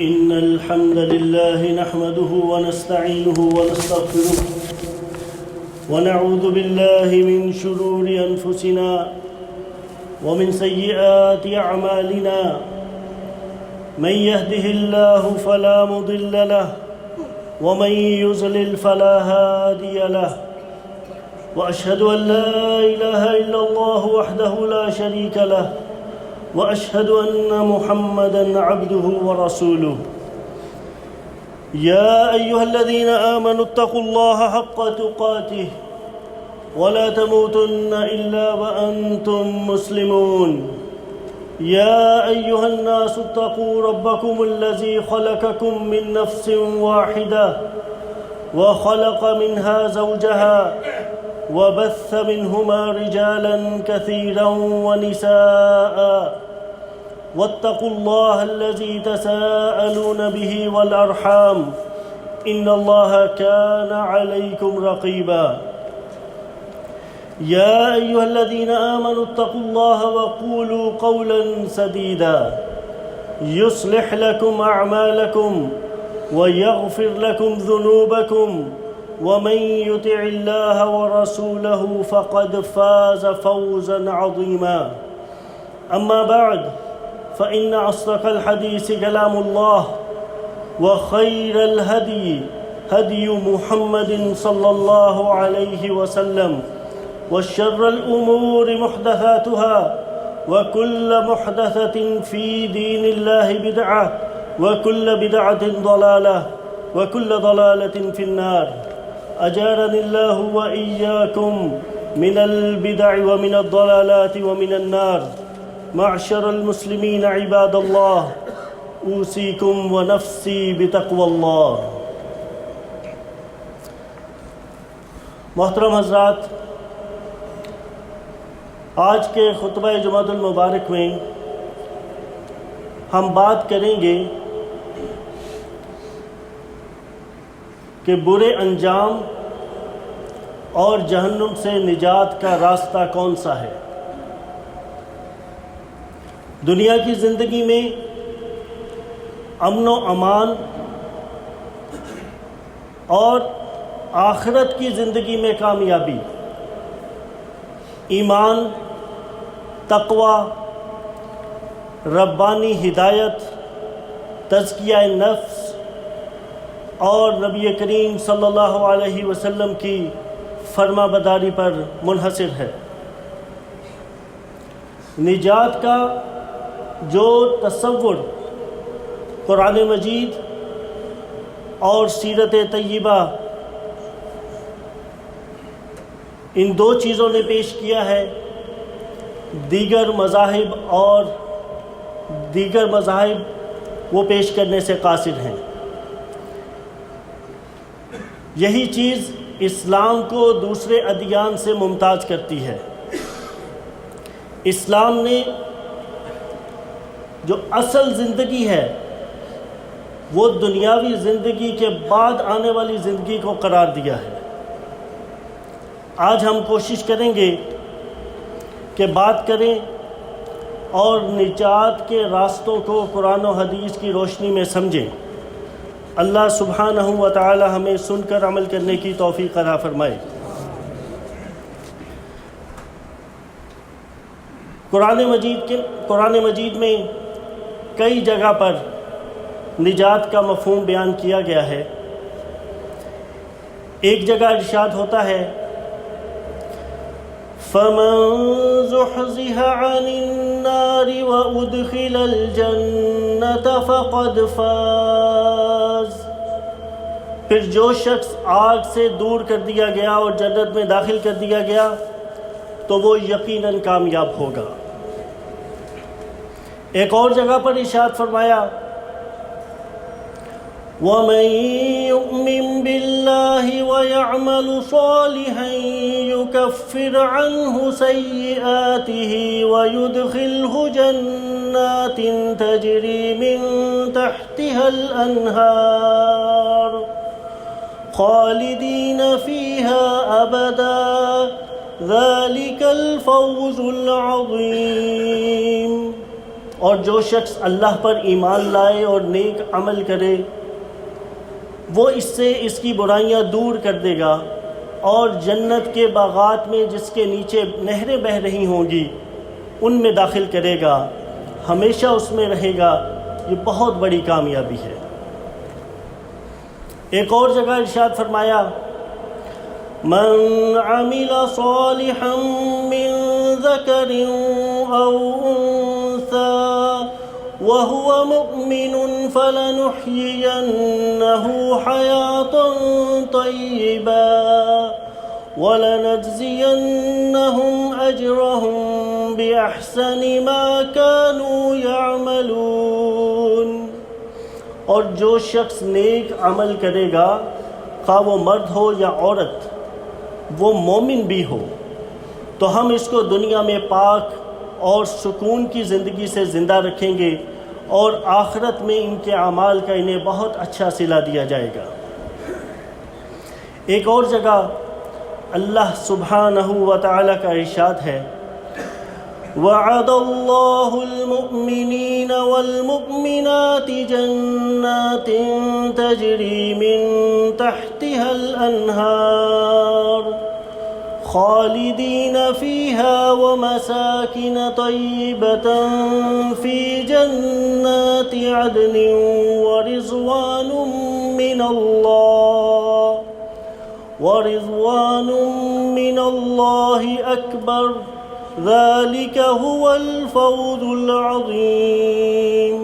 إن الحمد لله نحمده ونستعينه ونستغفره ونعوذ بالله من شرور أنفسنا ومن سيئات أعمالنا من يهده الله فلا مضل له ومن يضلل فلا هادي له وأشهد أن لا إله إلا الله وحده لا شريك له وأشهد أن محمدًا عبده ورسوله يا أيها الذين آمنوا اتقوا الله حق تقاته ولا تموتن إلا وأنتم مسلمون يا أيها الناس اتقوا ربكم الذي خلقكم من نفس واحدة وخلق منها زوجها وبث منهما رجالا كثيرا ونساء واتقوا الله الذي تساءلون به والأرحام إن الله كان عليكم رقيبا يا أيها الذين آمنوا اتقوا الله وقولوا قولا سديدا يصلح لكم أعمالكم ويغفر لكم ذنوبكم ومن يطع الله ورسوله فقد فاز فوزا عظيما أما بعد فإن أصدق الحديث كلام الله وخير الهدي هدي محمد صلى الله عليه وسلم وشر الأمور محدثاتها وكل محدثة في دين الله بدعة وكل بدعة ضلالة وكل ضلالة في النار أجارني الله وإياكم من البدع ومن الضلالات ومن النار معشر المسلمين عباد الله أوصيكم ونفسي بتقوى الله محترم حضرات، آج کے خطبہ جمعۃ المبارک میں ہم بات کریں گے کہ برے انجام اور جہنم سے نجات کا راستہ کون سا ہے۔ دنیا کی زندگی میں امن و امان اور آخرت کی زندگی میں کامیابی، ایمان، تقوی، ربانی ہدایت، تزکیہ نفس اور نبی کریم صلی اللہ علیہ وسلم کی فرما برداری پر منحصر ہے۔ نجات کا جو تصور قرآن مجید اور سیرت طیبہ ان دو چیزوں نے پیش کیا ہے، دیگر مذاہب وہ پیش کرنے سے قاصر ہیں۔ یہی چیز اسلام کو دوسرے ادیان سے ممتاز کرتی ہے۔ اسلام نے جو اصل زندگی ہے وہ دنیاوی زندگی کے بعد آنے والی زندگی کو قرار دیا ہے۔ آج ہم کوشش کریں گے کہ بات کریں اور نجات کے راستوں کو قرآن و حدیث کی روشنی میں سمجھیں۔ اللہ سبحانہ و تعالی ہمیں سن کر عمل کرنے کی توفیق عطا فرمائے۔ قرآن مجید میں کئی جگہ پر نجات کا مفہوم بیان کیا گیا ہے۔ ایک جگہ ارشاد ہوتا ہے فَمَن زُحْزِحَ عَنِ النَّارِ وَأُدْخِلَ الْجَنَّةَ فَقَدْ فَازَ، پھر جو شخص آگ سے دور کر دیا گیا اور جنت میں داخل کر دیا گیا تو وہ یقیناً کامیاب ہوگا۔ ایک اور جگہ پر ارشاد فرمایا وَمَن يُؤْمِن بِاللَّهِ وَيَعْمَلُ صَالِحًا يُكَفِّرْ عَنْهُ سَيِّئَاتِهِ وَيُدْخِلْهُ جَنَّاتٍ تَجْرِي مِن تَحْتِهَا الْأَنْهَارُ خَالِدِينَ فِيهَا أَبَدًا ذَلِكَ الْفَوْزُ الْعَظِيمُ۔ اور جو شخص اللہ پر ایمان لائے اور نیک عمل کرے وہ اس سے اس کی برائیاں دور کر دے گا اور جنت کے باغات میں جس کے نیچے نہریں بہہ رہی ہوں گی ان میں داخل کرے گا، ہمیشہ اس میں رہے گا۔ یہ بہت بڑی کامیابی ہے۔ ایک اور جگہ ارشاد فرمایا، من عمل صالحا من ذکر او انثى وهو مؤمن فلنحيينه حياة طيبة وَلَنَجْزِيَنَّهُمْ أَجْرَهُمْ بِأَحْسَنِ مَا كَانُوا يَعْمَلُونَ۔ اور جو شخص نیک عمل کرے گا، خواہ وہ مرد ہو یا عورت، وہ مومن بھی ہو، تو ہم اس کو دنیا میں پاک اور سکون کی زندگی سے زندہ رکھیں گے اور آخرت میں ان کے اعمال کا انہیں بہت اچھا صلہ دیا جائے گا۔ ایک اور جگہ اللہ سبحانہ و تعالیٰ کا ارشاد ہے، وَعَدَ اللَّهُ الْمُؤْمِنِينَ وَالْمُؤْمِنَاتِ جَنَّاتٍ تَجْرِي مِن تَحْتِهَا الْأَنْهَارُ خَالِدِينَ فِيهَا وَمَسَاكِنَ طَيِّبَةً فِي جَنَّاتِ عَدْنٍ وَرِضْوَانٌ مِّنَ اللَّهِ أَكْبَرُ ذَلِكَ هُوَ الْفَوْزُ الْعَظِيمُ۔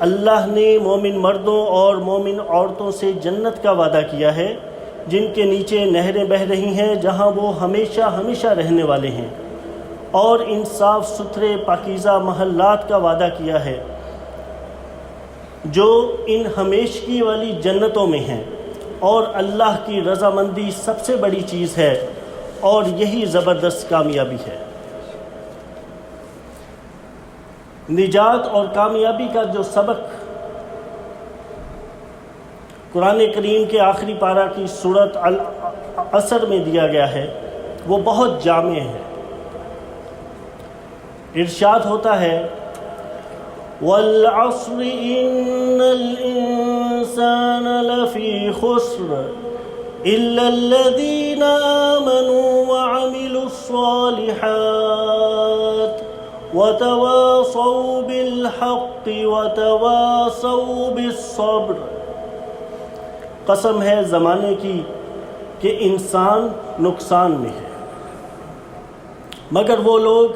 اللہ نے مومن مردوں اور مومن عورتوں سے جنت کا وعدہ کیا ہے جن کے نیچے نہریں بہہ رہی ہیں، جہاں وہ ہمیشہ ہمیشہ رہنے والے ہیں، اور ان صاف ستھرے پاکیزہ محلات کا وعدہ کیا ہے جو ان ہمیشگی والی جنتوں میں ہیں، اور اللہ کی رضامندی سب سے بڑی چیز ہے اور یہی زبردست کامیابی ہے۔ نجات اور کامیابی کا جو سبق قرآن کریم کے آخری پارہ کی سورۃ العصر میں دیا گیا ہے وہ بہت جامع ہے۔ ارشاد ہوتا ہے، وَالْعَصْرِ إِنَّ الْإِنسَانَ لَفِي خُسْرٍ إِلَّا الَّذِينَ آمَنُوا وَعَمِلُوا الصَّالِحَاتِ وَتَوَاصَوْا بِالْحَقِّ وَتَوَاصَوْا بِالصَّبْرِ۔ قسم ہے زمانے کی کہ انسان نقصان میں ہے، مگر وہ لوگ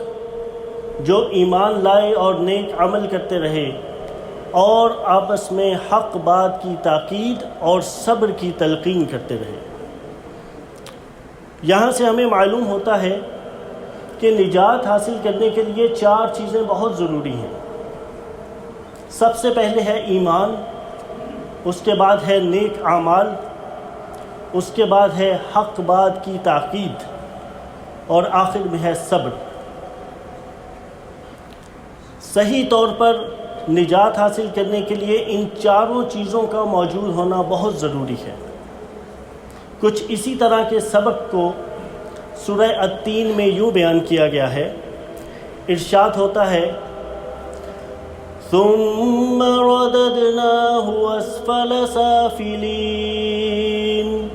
جو ایمان لائے اور نیک عمل کرتے رہے اور آپس میں حق بات کی تاکید اور صبر کی تلقین کرتے رہے۔ یہاں سے ہمیں معلوم ہوتا ہے کہ نجات حاصل کرنے کے لیے 4 چیزیں بہت ضروری ہیں۔ سب سے پہلے ہے ایمان، اس کے بعد ہے نیک اعمال، اس کے بعد ہے حق بات کی تاکید، اور آخر میں ہے صبر۔ صحیح طور پر نجات حاصل کرنے کے لیے ان 4 چیزوں کا موجود ہونا بہت ضروری ہے۔ کچھ اسی طرح کے سبق کو سورہ التین میں یوں بیان کیا گیا ہے، ارشاد ہوتا ہے، ثم رددناه اسفل سافلين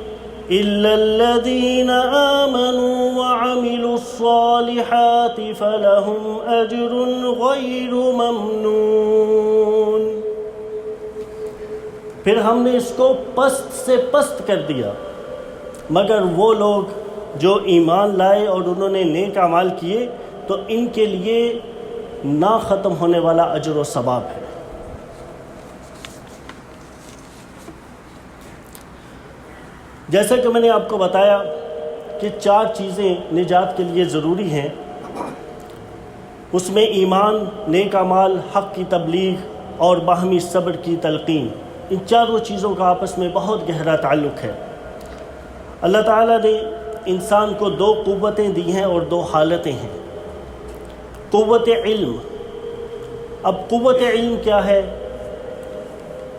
إلا الذين آمنوا وعملوا الصالحات فلهم أجر غير ممنون۔ پھر ہم نے اس کو پست سے پست کر دیا، مگر وہ لوگ جو ایمان لائے اور انہوں نے نیک اعمال کیے تو ان کے لیے نہ ختم ہونے والا اجر و ثواب ہے۔ جیسا کہ میں نے آپ کو بتایا کہ 4 چیزیں نجات کے لیے ضروری ہیں، اس میں ایمان، نیک اعمال، حق کی تبلیغ اور باہمی صبر کی تلقین، ان 4 چیزوں کا آپس میں بہت گہرا تعلق ہے۔ اللہ تعالیٰ نے انسان کو 2 قوتیں دی ہیں اور 2 حالتیں ہیں۔ قوت علم، اب قوت علم کیا ہے؟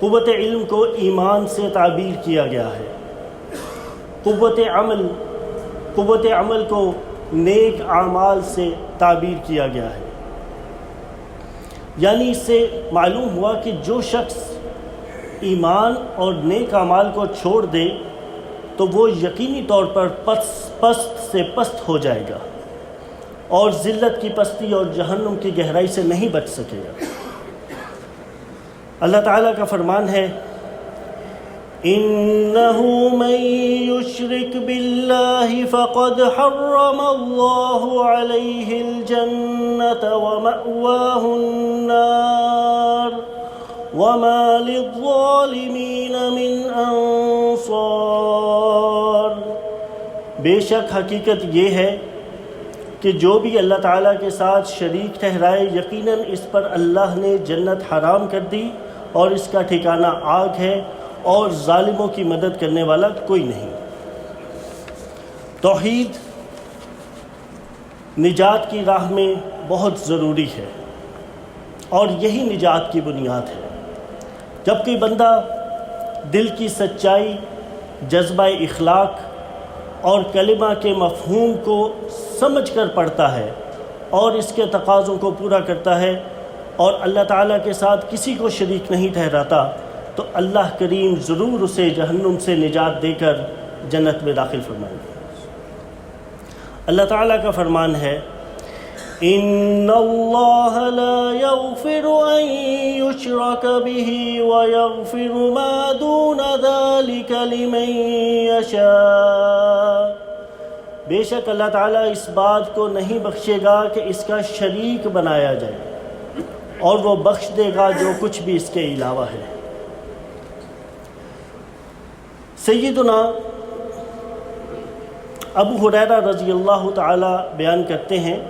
قوت علم کو ایمان سے تعبیر کیا گیا ہے۔ قوت عمل کو نیک اعمال سے تعبیر کیا گیا ہے۔ یعنی اس سے معلوم ہوا کہ جو شخص ایمان اور نیک اعمال کو چھوڑ دے تو وہ یقینی طور پر پست سے پست ہو جائے گا اور ذلت کی پستی اور جہنم کی گہرائی سے نہیں بچ سکے گا۔ اللہ تعالیٰ کا فرمان ہے إِنَّهُ مَن يُشْرِكْ بِاللَّهِ فَقَدْ حَرَّمَ اللَّهُ عَلَيْهِ الْجَنَّةَ وَمَأْوَاهُ النَّارُ وَمَا لِلظَّالِمِينَ مِنْ أَنصَارٍ۔ بے شک حقیقت یہ ہے کہ جو بھی اللہ تعالیٰ کے ساتھ شریک ٹھہرائے یقیناً اس پر اللہ نے جنت حرام کر دی اور اس کا ٹھکانہ آگ ہے اور ظالموں کی مدد کرنے والا کوئی نہیں۔ توحید نجات کی راہ میں بہت ضروری ہے اور یہی نجات کی بنیاد ہے۔ جب کوئی بندہ دل کی سچائی، جذبہ اخلاق اور کلمہ کے مفہوم کو سمجھ کر پڑھتا ہے اور اس کے تقاضوں کو پورا کرتا ہے اور اللہ تعالیٰ کے ساتھ کسی کو شریک نہیں ٹھہراتا تو اللہ کریم ضرور اسے جہنم سے نجات دے کر جنت میں داخل فرمائیں گے۔ اللہ تعالیٰ کا فرمان ہے إِنَّ اللَّهَ لَا يَغْفِرُ أَن يُشْرَكَ بِهِ وَيَغْفِرُ مَا دُونَ ذَلِكَ لِمَن يَشَاءُ۔ بے شک اللہ تعالیٰ اس بات کو نہیں بخشے گا کہ اس کا شریک بنایا جائے اور وہ بخش دے گا جو کچھ بھی اس کے علاوہ ہے۔ سیدنا ابو ہریرہ رضی اللہ تعالی بیان کرتے ہیں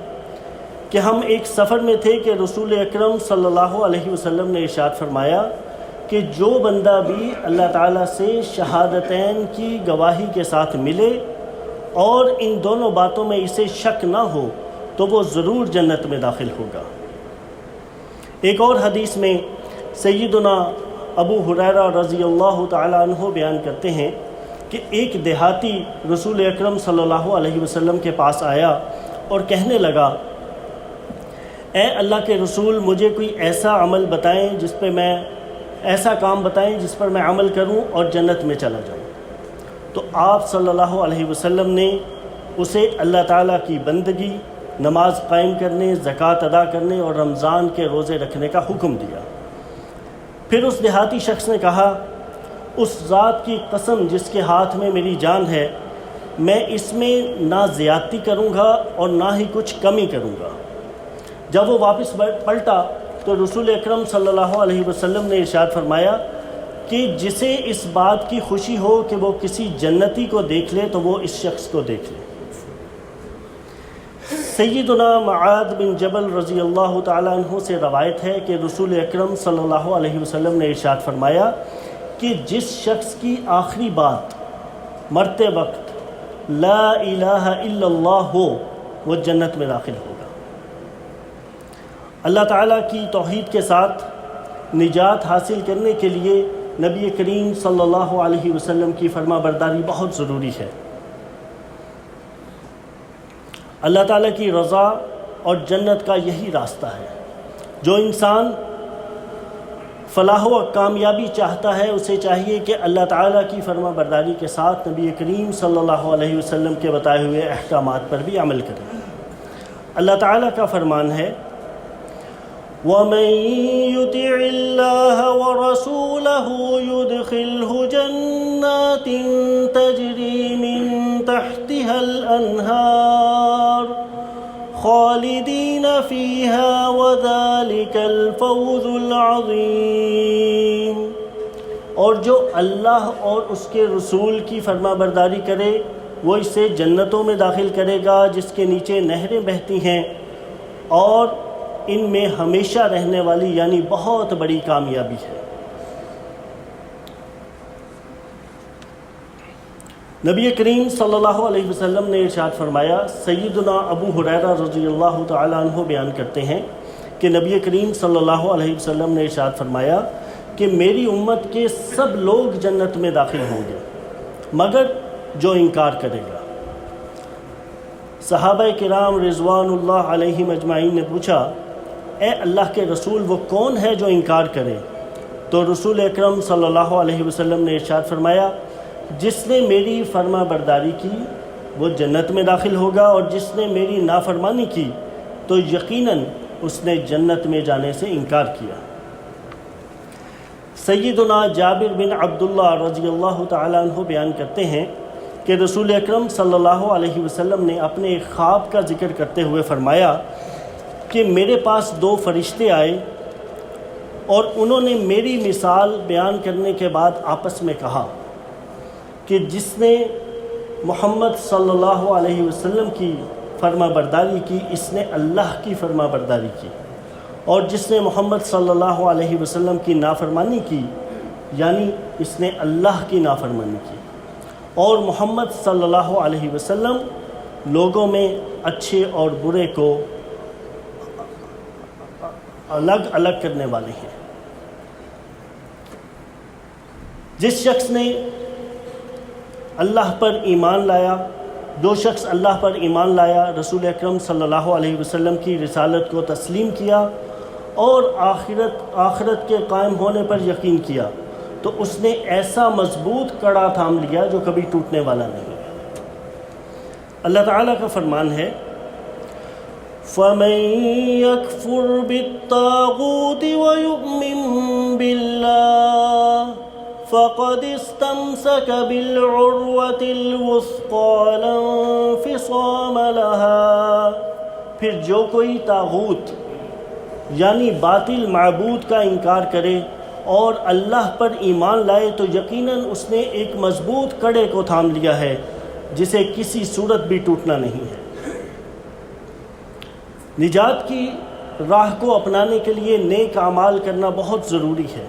کہ ہم ایک سفر میں تھے کہ رسول اکرم صلی اللہ علیہ وسلم نے ارشاد فرمایا کہ جو بندہ بھی اللہ تعالیٰ سے شہادتین کی گواہی کے ساتھ ملے اور ان دونوں باتوں میں اسے شک نہ ہو تو وہ ضرور جنت میں داخل ہوگا۔ ایک اور حدیث میں سیدنا ابو ہریرہ رضی اللہ تعالیٰ عنہ بیان کرتے ہیں کہ ایک دیہاتی رسول اکرم صلی اللہ علیہ وسلم کے پاس آیا اور کہنے لگا، اے اللہ کے رسول، مجھے کوئی ایسا عمل بتائیں ایسا کام بتائیں جس پر میں عمل کروں اور جنت میں چلا جاؤں۔ تو آپ صلی اللہ علیہ وسلم نے اسے اللہ تعالیٰ کی بندگی، نماز قائم کرنے، زکوٰۃ ادا کرنے اور رمضان کے روزے رکھنے کا حکم دیا۔ پھر اس دیہاتی شخص نے کہا، اس ذات کی قسم جس کے ہاتھ میں میری جان ہے، میں اس میں نہ زیادتی کروں گا اور نہ ہی کچھ کمی کروں گا۔ جب وہ واپس پلٹا تو رسول اکرم صلی اللہ علیہ وسلم نے ارشاد فرمایا کہ جسے اس بات کی خوشی ہو کہ وہ کسی جنتی کو دیکھ لے تو وہ اس شخص کو دیکھ لے۔ سیدنا معاذ بن جبل رضی اللہ تعالیٰ عنہ سے روایت ہے کہ رسول اکرم صلی اللہ علیہ وسلم نے ارشاد فرمایا کہ جس شخص کی آخری بات مرتے وقت لا الہ الا اللہ ہو وہ جنت میں داخل ہوگا۔ اللہ تعالیٰ کی توحید کے ساتھ نجات حاصل کرنے کے لیے نبی کریم صلی اللہ علیہ وسلم کی فرما برداری بہت ضروری ہے۔ اللہ تعالیٰ کی رضا اور جنت کا یہی راستہ ہے۔ جو انسان فلاح و کامیابی چاہتا ہے اسے چاہیے کہ اللہ تعالیٰ کی فرما برداری کے ساتھ نبی کریم صلی اللہ علیہ وسلم کے بتائے ہوئے احکامات پر بھی عمل کرے۔ اللہ تعالیٰ کا فرمان ہے وَمَن يُطِعِ اللَّهَ وَرَسُولَهُ يُدْخِلْهُ جَنَّاتٍ تَجْرِي مِن تَحْتِهَا الْأَنْهَارُ خَالِدِينَ فِيهَا وَذَلِكَ الْفَوْزُ الْعَظِيمُ۔ اور جو اللہ اور اس کے رسول کی فرما برداری کرے وہ اسے جنتوں میں داخل کرے گا جس کے نیچے نہریں بہتی ہیں اور ان میں ہمیشہ رہنے والی یعنی بہت بڑی کامیابی ہے۔ نبی کریم صلی اللہ علیہ وسلم نے ارشاد فرمایا، سیدنا ابو ہریرہ رضی اللہ تعالیٰ عنہ بیان کرتے ہیں کہ نبی کریم صلی اللہ علیہ وسلم نے ارشاد فرمایا کہ میری امت کے سب لوگ جنت میں داخل ہوں گے مگر جو انکار کرے گا۔ صحابہ کرام رضوان اللہ علیہم اجمعین نے پوچھا، اے اللہ کے رسول وہ کون ہے جو انکار کرے؟ تو رسول اکرم صلی اللہ علیہ وسلم نے ارشاد فرمایا جس نے میری فرما برداری کی وہ جنت میں داخل ہوگا، اور جس نے میری نافرمانی کی تو یقیناً اس نے جنت میں جانے سے انکار کیا۔ سیدنا جابر بن عبداللہ رضی اللہ تعالیٰ عنہ بیان کرتے ہیں کہ رسول اکرم صلی اللہ علیہ وسلم نے اپنے ایک خواب کا ذکر کرتے ہوئے فرمایا کہ میرے پاس دو فرشتے آئے اور انہوں نے میری مثال بیان کرنے کے بعد آپس میں کہا کہ جس نے محمد صلی اللہ علیہ وسلم کی فرما برداری کی اس نے اللہ کی فرما برداری کی، اور جس نے محمد صلی اللہ علیہ وسلم کی نافرمانی کی یعنی اس نے اللہ کی نافرمانی کی، اور محمد صلی اللہ علیہ وسلم لوگوں میں اچھے اور برے کو الگ الگ کرنے والے ہیں۔ جس شخص نے اللہ پر ایمان لایا، جو شخص اللہ پر ایمان لایا، رسول اکرم صلی اللہ علیہ وسلم کی رسالت کو تسلیم کیا اور آخرت کے قائم ہونے پر یقین کیا تو اس نے ایسا مضبوط کڑا تھام لیا جو کبھی ٹوٹنے والا نہیں۔ اللہ تعالیٰ کا فرمان ہے فَمَن يَكْفُرْ بِالطَّاغُوتِ وَيُؤْمِن بِاللَّهِ فَقَدِ اسْتَمْسَكَ بِالْعُرْوَةِ الْوُثْقَىٰ لَا انفِصَامَ لَهَا، پھر جو کوئی طاغوت یعنی باطل معبود کا انکار کرے اور اللہ پر ایمان لائے تو یقیناً اس نے ایک مضبوط کڑے کو تھام لیا ہے جسے کسی صورت بھی ٹوٹنا نہیں ہے۔ نجات کی راہ کو اپنانے کے لیے نیک اعمال کرنا بہت ضروری ہے۔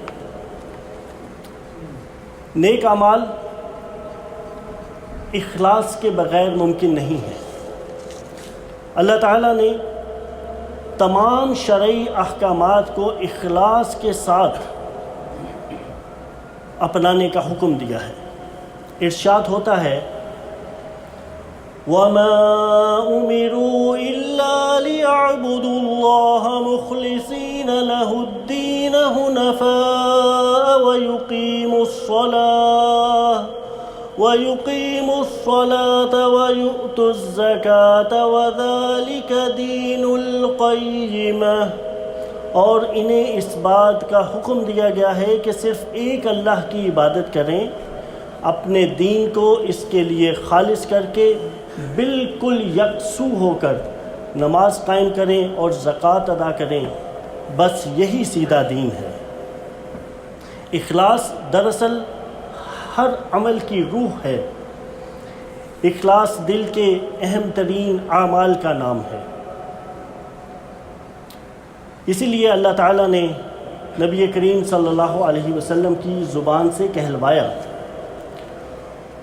نیک اعمال اخلاص کے بغیر ممکن نہیں ہے۔ اللہ تعالیٰ نے تمام شرعی احکامات کو اخلاص کے ساتھ اپنانے کا حکم دیا ہے۔ ارشاد ہوتا ہے وَمَا أُمِرُوا إِلَّا لِيَعْبُدُوا اللَّهَ مُخْلِصِينَ لَهُ الدِّينَ حُنَفَاءَ وَيُقِيمُوا الصَّلَاةَ وَيُؤْتُوا الزَّكَاةَ وَذَلِكَ دِينُ الْقَيِّمَةِ، اور انہیں اس بات کا حکم دیا گیا ہے کہ صرف ایک اللہ کی عبادت کریں، اپنے دین کو اس کے لیے خالص کر کے بالکل یکسو ہو کر نماز قائم کریں اور زکوٰۃ ادا کریں، بس یہی سیدھا دین ہے۔ اخلاص دراصل ہر عمل کی روح ہے۔ اخلاص دل کے اہم ترین اعمال کا نام ہے۔ اسی لیے اللہ تعالیٰ نے نبی کریم صلی اللہ علیہ وسلم کی زبان سے کہلوایا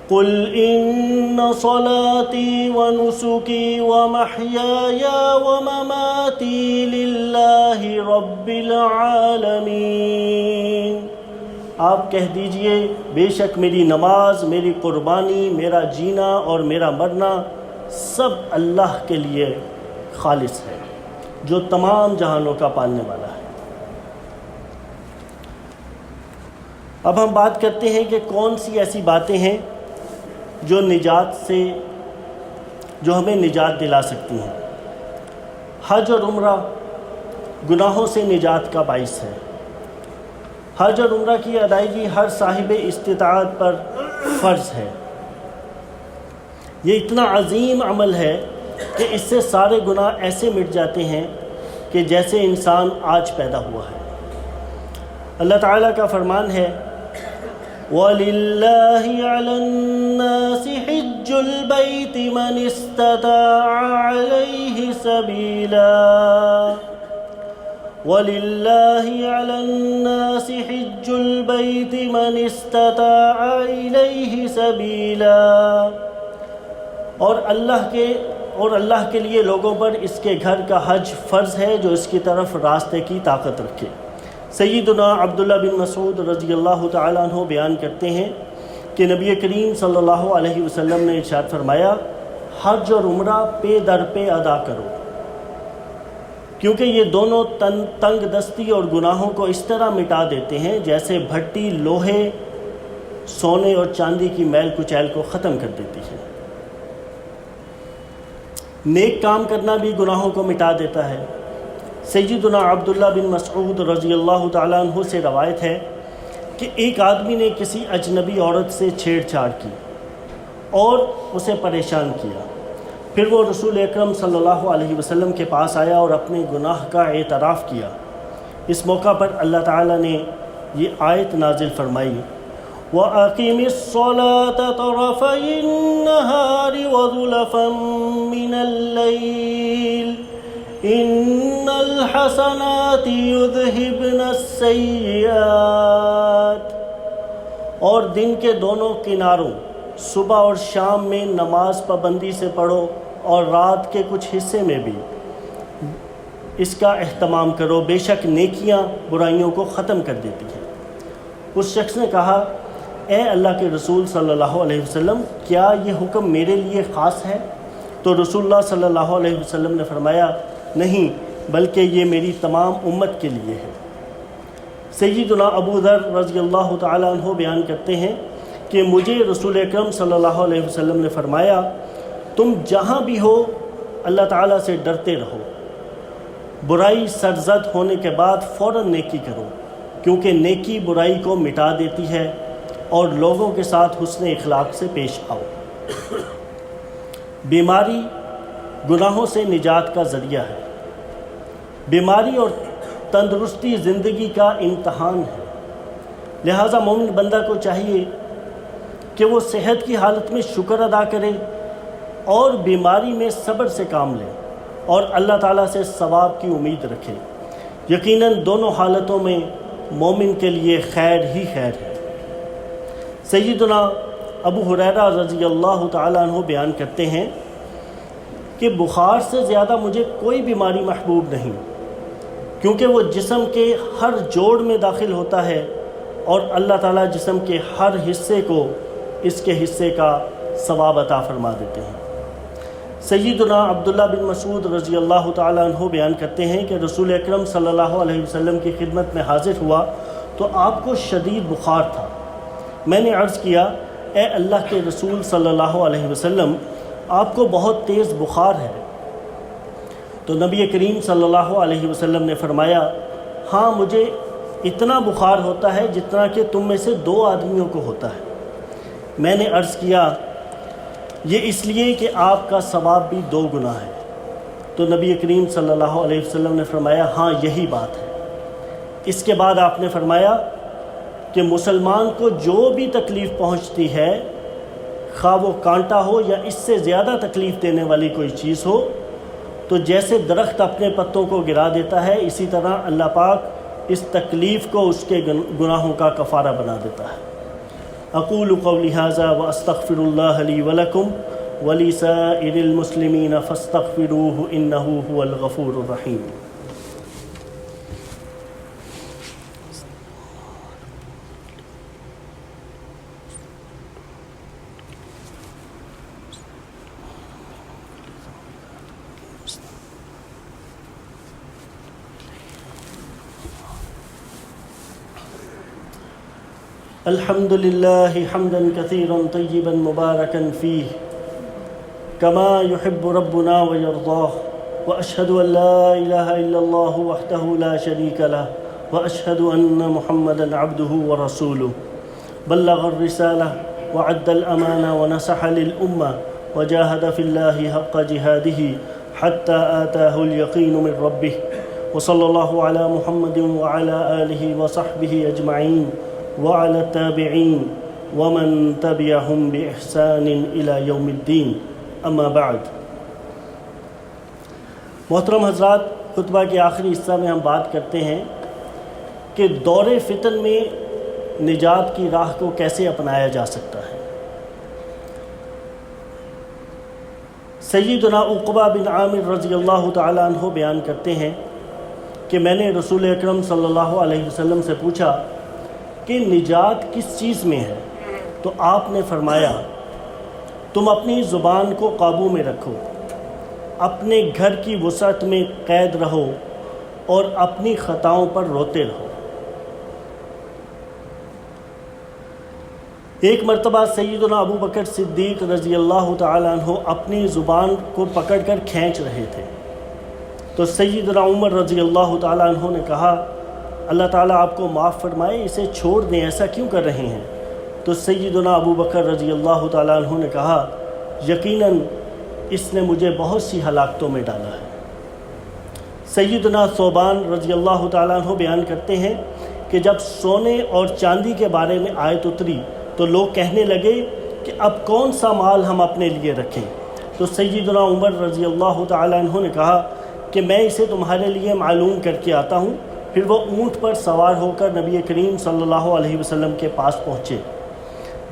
قُلْ إِنَّ صَلَاتِي وَنُسُكِي وَمَحْيَايَ وَمَمَاتِي لِلَّهِ رَبِّ الْعَالَمِينَ، آپ کہہ دیجئے بے شک میری نماز، میری قربانی، میرا جینا اور میرا مرنا سب اللہ کے لیے خالص ہے جو تمام جہانوں کا پالنے والا ہے۔ اب ہم بات کرتے ہیں کہ کون سی ایسی باتیں ہیں جو ہمیں نجات دلا سکتی ہیں۔ حج اور عمرہ گناہوں سے نجات کا باعث ہے۔ حج اور عمرہ کی ادائیگی ہر صاحب استطاعت پر فرض ہے۔ یہ اتنا عظیم عمل ہے کہ اس سے سارے گناہ ایسے مٹ جاتے ہیں کہ جیسے انسان آج پیدا ہوا ہے۔ اللہ تعالیٰ کا فرمان ہے وَلِلَّهِ عَلَى النَّاسِ حِجُّ الْبَيْتِ مَنِ اسْتَطَاعَ عَلَيْهِ سَبِيلًا وَلِلَّهِ عَلَى النَّاسِ حِجُّ الْبَيْتِ مَنِ اسْتَطَاعَ إِلَيْهِ سَبِيلًا، اور اللہ کے لیے لوگوں پر اس کے گھر کا حج فرض ہے جو اس کی طرف راستے کی طاقت رکھے۔ سیدنا عبداللہ بن مسعود رضی اللہ تعالیٰ عنہ بیان کرتے ہیں کہ نبی کریم صلی اللہ علیہ وسلم نے ارشاد فرمایا حج اور عمرہ پے در پے ادا کرو۔ کیونکہ یہ دونوں تنگ دستی اور گناہوں کو اس طرح مٹا دیتے ہیں جیسے بھٹی لوہے، سونے اور چاندی کی میل کچیل کو ختم کر دیتی ہے۔ نیک کام کرنا بھی گناہوں کو مٹا دیتا ہے۔ سیدنا عبداللہ بن مسعود رضی اللہ تعالیٰ عنہ سے روایت ہے کہ ایک آدمی نے کسی اجنبی عورت سے چھیڑ چھاڑ کی اور اسے پریشان کیا۔ پھر وہ رسول اکرم صلی اللہ علیہ وسلم کے پاس آیا اور اپنے گناہ کا اعتراف کیا۔ اس موقع پر اللہ تعالیٰ نے یہ آیت نازل فرمائی، وَأَقِمِ الصَّلَاةَ طَرَفَيِ النَّهَارِ وَزُلَفًا مِّنَ اللَّيْلِ إِنَّ الْحَسَنَاتِ يُذْهِبْنَ السَّيِّئَاتِ، اور دن کے دونوں کناروں صبح اور شام میں نماز پابندی سے پڑھو اور رات کے کچھ حصے میں بھی اس کا اہتمام کرو، بے شک نیکیاں برائیوں کو ختم کر دیتی ہیں۔ اس شخص نے کہا، اے اللہ کے رسول صلی اللہ علیہ وسلم، کیا یہ حکم میرے لیے خاص ہے؟ تو رسول اللہ صلی اللہ علیہ وسلم نے فرمایا، نہیں، بلکہ یہ میری تمام امت کے لیے ہے۔ سیدنا ابو ذر رضی اللہ تعالیٰ عنہ بیان کرتے ہیں کہ مجھے رسول اکرم صلی اللہ علیہ وسلم نے فرمایا، تم جہاں بھی ہو اللہ تعالیٰ سے ڈرتے رہو، برائی سرزد ہونے کے بعد فوراً نیکی کرو، کیونکہ نیکی برائی کو مٹا دیتی ہے، اور لوگوں کے ساتھ حسن اخلاق سے پیش آؤ۔ بیماری گناہوں سے نجات کا ذریعہ ہے۔ بیماری اور تندرستی زندگی کا امتحان ہے، لہٰذا مومن بندہ کو چاہیے کہ وہ صحت کی حالت میں شکر ادا کرے اور بیماری میں صبر سے کام لے اور اللہ تعالیٰ سے ثواب کی امید رکھے۔ یقیناً دونوں حالتوں میں مومن کے لیے خیر ہی خیر ہے۔ سیدنا ابو ہریرہ رضی اللہ تعالیٰ عنہ بیان کرتے ہیں کہ بخار سے زیادہ مجھے کوئی بیماری محبوب نہیں، کیونکہ وہ جسم کے ہر جوڑ میں داخل ہوتا ہے اور اللہ تعالیٰ جسم کے ہر حصے کو اس کے حصے کا ثواب عطا فرما دیتے ہیں۔ سیدنا عبداللہ بن مسعود رضی اللہ تعالیٰ عنہ بیان کرتے ہیں کہ رسول اکرم صلی اللہ علیہ وسلم کی خدمت میں حاضر ہوا تو آپ کو شدید بخار تھا۔ میں نے عرض کیا، اے اللہ کے رسول صلی اللہ علیہ وسلم، آپ کو بہت تیز بخار ہے۔ تو نبی کریم صلی اللہ علیہ وسلم نے فرمایا، ہاں، مجھے اتنا بخار ہوتا ہے جتنا کہ تم میں سے 2 آدمیوں کو ہوتا ہے۔ میں نے عرض کیا، یہ اس لیے کہ آپ کا ثواب بھی 2 گنا ہے۔ تو نبی کریم صلی اللہ علیہ وسلم نے فرمایا، ہاں، یہی بات ہے۔ اس کے بعد آپ نے فرمایا کہ مسلمان کو جو بھی تکلیف پہنچتی ہے، خواہ وہ کانٹا ہو یا اس سے زیادہ تکلیف دینے والی کوئی چیز ہو، تو جیسے درخت اپنے پتوں کو گرا دیتا ہے، اسی طرح اللہ پاک اس تکلیف کو اس کے گناہوں کا کفارہ بنا دیتا ہے۔ اقول قولی ھذا واستغفر اللہ لی ولکم ولسائر المسلمین فاستغفروہ انہ هو الغفور الرحیم۔ الحمد لله حمدا كثيرا طيبا مباركا فيه كما يحب ربنا ويرضاه، وأشهد أن لا إله إلا الله وحده لا شريك له، وأشهد أن محمدا عبده ورسوله، بلغ الرسالة وعد الأمانة ونصح للأمة وجاهد في الله حق جهاده حتى آتاه اليقين من ربه، وصلى الله على محمد وعلى آله وصحبه أجمعين وعلى التابعين ومن تبعهم بإحسان إلى يوم الدين، اما بعد۔ محترم حضرات، خطبہ کے آخری حصہ میں ہم بات کرتے ہیں کہ دور فتن میں نجات کی راہ کو کیسے اپنایا جا سکتا ہے۔ سیدنا عقبہ بن عامر رضی اللہ تعالیٰ عنہ بیان کرتے ہیں کہ میں نے رسول اکرم صلی اللہ علیہ وسلم سے پوچھا کہ نجات کس چیز میں ہے؟ تو آپ نے فرمایا، تم اپنی زبان کو قابو میں رکھو، اپنے گھر کی وسعت میں قید رہو اور اپنی خطاؤں پر روتے رہو۔ ایک مرتبہ سیدنا ابو بکر صدیق رضی اللہ تعالیٰ عنہ اپنی زبان کو پکڑ کر کھینچ رہے تھے، تو سیدنا عمر رضی اللہ تعالیٰ عنہ نے کہا اللہ تعالیٰ آپ کو معاف فرمائے، اسے چھوڑ دیں، ایسا کیوں کر رہے ہیں؟ تو سیدنا ابو بکر رضی اللہ تعالیٰ عنہ نے کہا یقیناً اس نے مجھے بہت سی ہلاکتوں میں ڈالا ہے۔ سیدنا ثوبان رضی اللہ تعالیٰ عنہ بیان کرتے ہیں کہ جب سونے اور چاندی کے بارے میں آیت اتری تو لوگ کہنے لگے کہ اب کون سا مال ہم اپنے لیے رکھیں؟ تو سیدنا عمر رضی اللہ تعالیٰ عنہ نے کہا کہ میں اسے تمہارے لیے معلوم کر کے آتا ہوں۔ پھر وہ اونٹ پر سوار ہو کر نبی کریم صلی اللہ علیہ وسلم کے پاس پہنچے،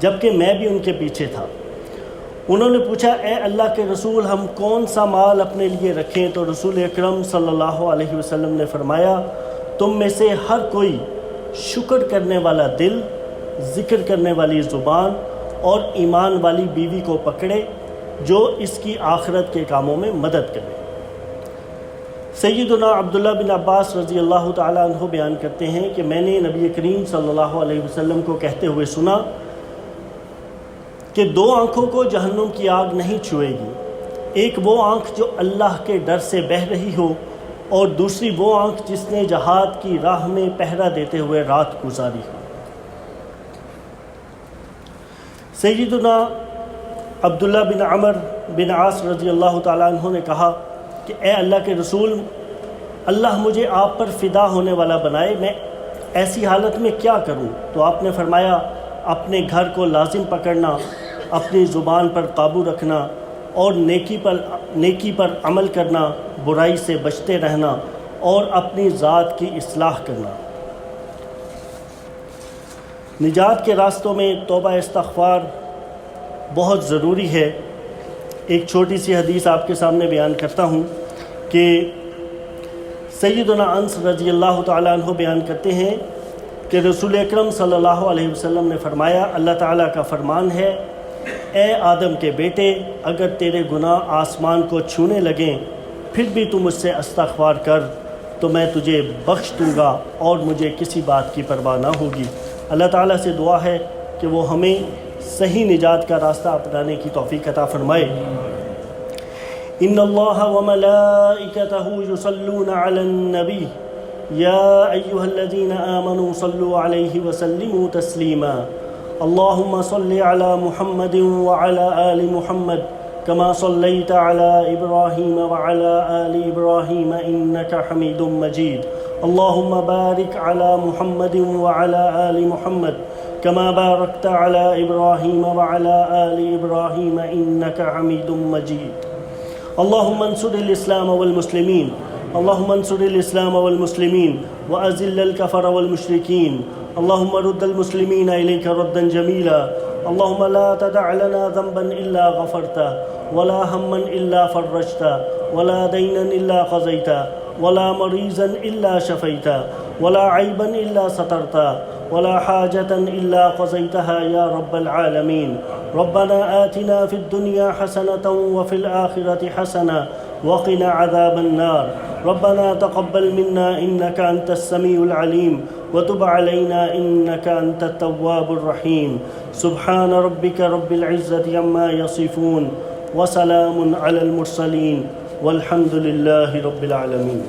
جبکہ میں بھی ان کے پیچھے تھا۔ انہوں نے پوچھا اے اللہ کے رسول ہم کون سا مال اپنے لیے رکھیں؟ تو رسول اکرم صلی اللہ علیہ وسلم نے فرمایا تم میں سے ہر کوئی شکر کرنے والا دل، ذکر کرنے والی زبان اور ایمان والی بیوی کو پکڑے جو اس کی آخرت کے کاموں میں مدد کرے۔ سیدنا عبداللہ بن عباس رضی اللہ تعالیٰ عنہ بیان کرتے ہیں کہ میں نے نبی کریم صلی اللہ علیہ وسلم کو کہتے ہوئے سنا کہ دو آنکھوں کو جہنم کی آگ نہیں چھوئے گی، ایک وہ آنکھ جو اللہ کے ڈر سے بہہ رہی ہو اور دوسری وہ آنکھ جس نے جہاد کی راہ میں پہرا دیتے ہوئے رات گزاری ہو۔ سیدنا عبداللہ بن عمر بن عاص رضی اللہ تعالیٰ عنہ نے کہا کہ اے اللہ کے رسول اللہ مجھے آپ پر فدا ہونے والا بنائے، میں ایسی حالت میں کیا کروں؟ تو آپ نے فرمایا اپنے گھر کو لازم پکڑنا، اپنی زبان پر قابو رکھنا اور نیکی پر عمل کرنا، برائی سے بچتے رہنا اور اپنی ذات کی اصلاح کرنا۔ نجات کے راستوں میں توبہ استغفار بہت ضروری ہے۔ ایک چھوٹی سی حدیث آپ کے سامنے بیان کرتا ہوں کہ سیدنا انس رضی اللہ تعالیٰ عنہ بیان کرتے ہیں کہ رسول اکرم صلی اللہ علیہ وسلم نے فرمایا اللہ تعالیٰ کا فرمان ہے اے آدم کے بیٹے اگر تیرے گناہ آسمان کو چھونے لگیں پھر بھی تم مجھ سے استغفار کر تو میں تجھے بخش دوں گا اور مجھے کسی بات کی پرواہ نہ ہوگی۔ اللہ تعالیٰ سے دعا ہے کہ وہ ہمیں صحیح نجات کا راستہ اپنانے کی توفیق عطا فرمائے۔ ان اللہ وملائکتہ یصلون علی النبی یا ایہا الذین آمنوا صلوا علیہ وسلموا تسلیما اللہم صل علی محمد وعلی آل محمد كما صليت على إبراهيم وعلى آل إبراهيم إنك حميد مجيد اللهم بارك على محمد وعلى آل محمد كما باركت على إبراهيم وعلى آل إبراهيم إنك حميد مجيد اللهم انصر الإسلام والمسلمين اللهم انصر الإسلام والمسلمين وأذل الكفر والمشركين اللهم رد المسلمين إليك ردا جميلا اللهم لا تدع لنا ذنبا إلا غفرته ولا هما إلا فرجته ولا دينا إلا قضيته ولا مريضا إلا شفيته ولا عيبا إلا سترته ولا حاجة إلا قضيتها يا رب العالمين ربنا آتنا في الدنيا حسنة وفي الآخرة حسنة وقنا عذاب النار ربنا تقبل منا إنك أنت السميع العليم وتب علينا إنك أنت التواب الرحيم سبحان ربك رب العزة عما يصفون وسلام على المرسلين والحمد لله رب العالمين